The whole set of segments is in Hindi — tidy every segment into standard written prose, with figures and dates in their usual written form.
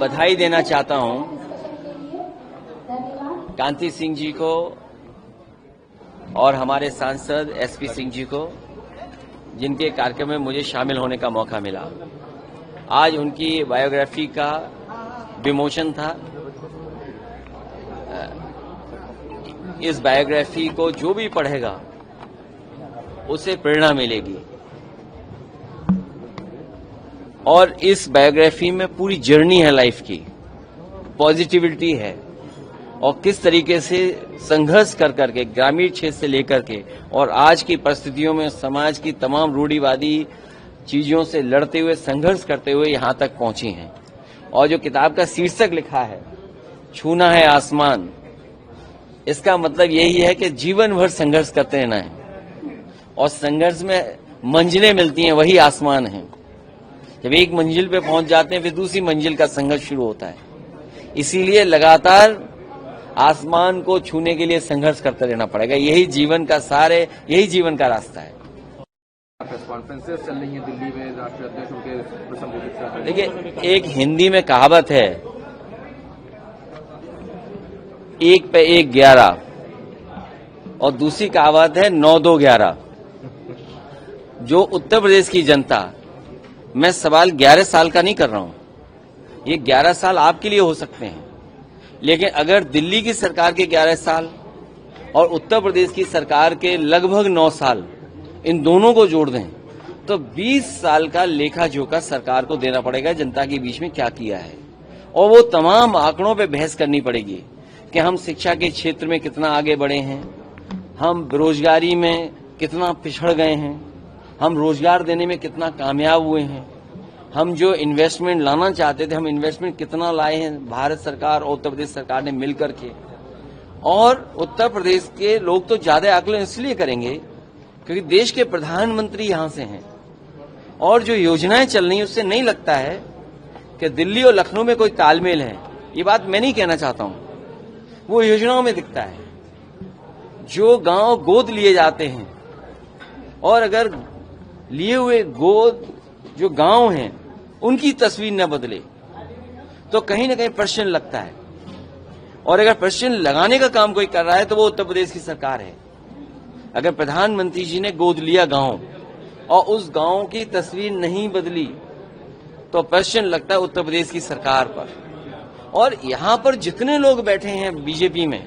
बधाई देना चाहता हूं कांति सिंह जी को और हमारे सांसद एसपी सिंह जी को, जिनके कार्यक्रम में मुझे शामिल होने का मौका मिला। आज उनकी बायोग्राफी का विमोचन था। इस बायोग्राफी को जो भी पढ़ेगा उसे प्रेरणा मिलेगी और इस बायोग्राफी में पूरी जर्नी है लाइफ की, पॉजिटिविटी है और किस तरीके से संघर्ष कर करके ग्रामीण क्षेत्र से लेकर के और आज की परिस्थितियों में समाज की तमाम रूढ़िवादी चीजों से लड़ते हुए, संघर्ष करते हुए यहां तक पहुंची हैं। और जो किताब का शीर्षक लिखा है, छूना है आसमान, इसका मतलब यही है कि जीवन भर संघर्ष करते रहना है और संघर्ष में मंजिलें मिलती हैं, वही आसमान है। जब एक मंजिल पे पहुंच जाते हैं फिर दूसरी मंजिल का संघर्ष शुरू होता है। इसीलिए लगातार आसमान को छूने के लिए संघर्ष करते रहना पड़ेगा। यही जीवन का सार है, यही जीवन का रास्ता है। प्रेस कॉन्फ्रेंसेस चल रही हैं दिल्ली में, राष्ट्रीय अध्यक्ष उनके संबोधित कर रहे हैं। देखिए, एक हिंदी में कहावत है, 1 पे 1 11 और दूसरी कहावत है 9 2 11। जो उत्तर प्रदेश की जनता, मैं सवाल 11 साल का नहीं कर रहा हूं, ये 11 साल आपके लिए हो सकते हैं, लेकिन अगर दिल्ली की सरकार के 11 साल और उत्तर प्रदेश की सरकार के लगभग 9 साल, इन दोनों को जोड़ दें तो 20 साल का लेखा जोखा सरकार को देना पड़ेगा जनता के बीच में क्या किया है। और वो तमाम आंकड़ों पे बहस करनी पड़ेगी कि हम शिक्षा के क्षेत्र में कितना आगे बढ़े हैं, हम बेरोजगारी में कितना पिछड़ गए हैं, हम रोजगार देने में कितना कामयाब हुए हैं, हम जो इन्वेस्टमेंट लाना चाहते थे हम इन्वेस्टमेंट कितना लाए हैं, भारत सरकार और उत्तर प्रदेश सरकार ने मिलकर के। और उत्तर प्रदेश के लोग तो ज्यादा आकलन इसलिए करेंगे क्योंकि देश के प्रधानमंत्री यहां से हैं और जो योजनाएं चल रही हैं उससे नहीं लगता है कि दिल्ली और लखनऊ में कोई तालमेल है। ये बात मैं नहीं कहना चाहता हूं, वो योजनाओं में दिखता है। जो गांव गोद लिए जाते हैं और अगर लिए हुए गोद जो गांव हैं उनकी तस्वीर न बदले तो कहीं ना कहीं प्रश्न लगता है। और अगर प्रश्न लगाने का काम कोई कर रहा है तो वो उत्तर प्रदेश की सरकार है। अगर प्रधानमंत्री जी ने गोद लिया गांव और उस गांव की तस्वीर नहीं बदली तो प्रश्न लगता है उत्तर प्रदेश की सरकार पर। और यहां पर जितने लोग बैठे हैं बीजेपी में,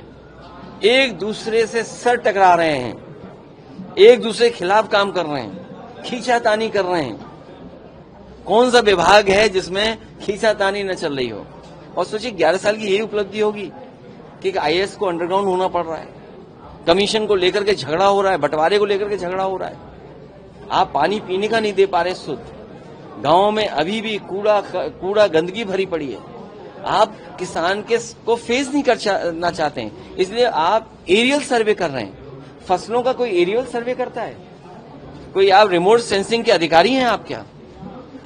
एक दूसरे से सर टकरा रहे हैं, एक दूसरे के खिलाफ काम कर रहे हैं, खींचातानी कर रहे हैं। कौन सा विभाग है जिसमें खींचातानी न चल रही हो? और सोचिए 11 साल की यही उपलब्धि होगी कि आईएएस को अंडरग्राउंड होना पड़ रहा है, कमीशन को लेकर के झगड़ा हो रहा है, बंटवारे को लेकर के झगड़ा हो रहा है, आप पानी पीने का नहीं दे पा रहे शुद्ध, गांव में अभी भी कूड़ा गंदगी भरी पड़ी है, आप किसान को फेस नहीं करना चाहते हैं, इसलिए आप एरियल सर्वे कर रहे हैं। फसलों का कोई एरियल सर्वे करता है? कोई आप रिमोट सेंसिंग के अधिकारी हैं? आप क्या?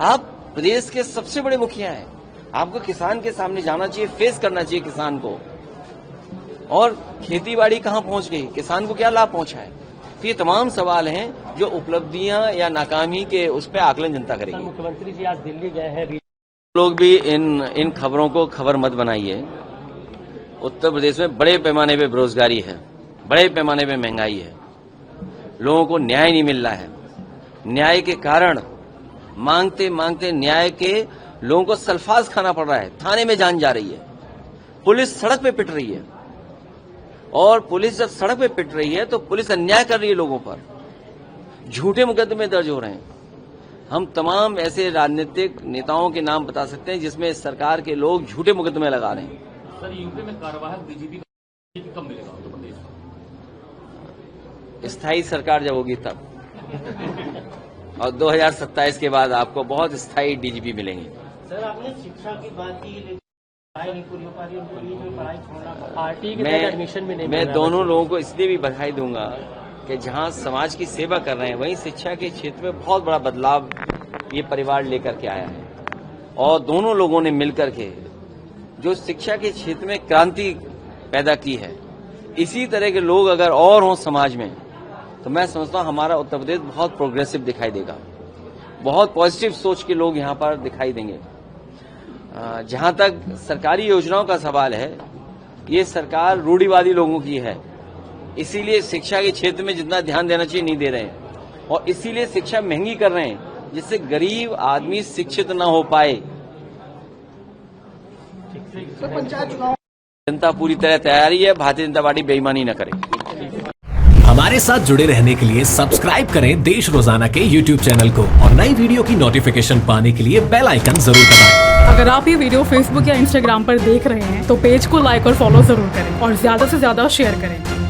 आप प्रदेश के सबसे बड़े मुखिया हैं, आपको किसान के सामने जाना चाहिए, फेस करना चाहिए किसान को। और खेतीबाड़ी कहां पहुंच गई, किसान को क्या लाभ पहुंचा है? तो ये तमाम सवाल हैं जो उपलब्धियां या नाकामी के उस पर आकलन जनता करेगी। मुख्यमंत्री जी आज दिल्ली गए हैं, लोग भी इन खबरों को खबर मत बनाइए। उत्तर प्रदेश में बड़े पैमाने पे बेरोजगारी है, बड़े पैमाने पे महंगाई है, लोगों को न्याय नहीं मिल रहा है। न्याय के कारण मांगते मांगते न्याय के लोगों को सल्फास खाना पड़ रहा है, थाने में जान जा रही है, पुलिस सड़क पे पिट रही है। और पुलिस जब सड़क पे पिट रही है तो पुलिस अन्याय कर रही है लोगों पर, झूठे मुकदमे दर्ज हो रहे हैं। हम तमाम ऐसे राजनीतिक नेताओं के नाम बता सकते हैं जिसमें सरकार के लोग झूठे मुकदमे लगा रहे हैं। सर, यूपी में कार्यवाहक डीजीपी कब मिलेगा उत्तर प्रदेश में? स्थायी सरकार जब होगी तब और 2027 के बाद आपको बहुत स्थायी डीजीपी मिलेंगे। सर, आपने शिक्षा की बात की, लेकिन पढ़ाई नहीं पूरी हो पा रही, उनको पढ़ाई छोड़ना पार्टी के तहत एडमिशन भी नहीं। मैं दोनों लोगों को इसलिए भी बधाई दूंगा कि जहां समाज की सेवा कर रहे हैं वहीं शिक्षा के क्षेत्र में बहुत बड़ा बदलाव ये परिवार लेकर के आया है। और दोनों लोगों ने मिलकर के जो शिक्षा के क्षेत्र में क्रांति पैदा की है, इसी तरह के लोग अगर और हों समाज में तो मैं समझता हूं हमारा उत्तर प्रदेश बहुत प्रोग्रेसिव दिखाई देगा, बहुत पॉजिटिव सोच के लोग यहां पर दिखाई देंगे। जहां तक सरकारी योजनाओं का सवाल है, ये सरकार रूढ़िवादी लोगों की है, इसीलिए शिक्षा के क्षेत्र में जितना ध्यान देना चाहिए नहीं दे रहे हैं और इसीलिए शिक्षा महंगी कर रहे हैं, जिससे गरीब आदमी शिक्षित न हो पाए। जनता पूरी तरह तैयारी है, भारतीय जनता पार्टी बेईमानी न करे। हमारे साथ जुड़े रहने के लिए सब्सक्राइब करें देश रोजाना के YouTube चैनल को और नई वीडियो की नोटिफिकेशन पाने के लिए बेल आइकन जरूर दबाएं। अगर आप ये वीडियो Facebook या Instagram पर देख रहे हैं तो पेज को लाइक और फॉलो जरूर करें और ज्यादा से ज्यादा शेयर करें।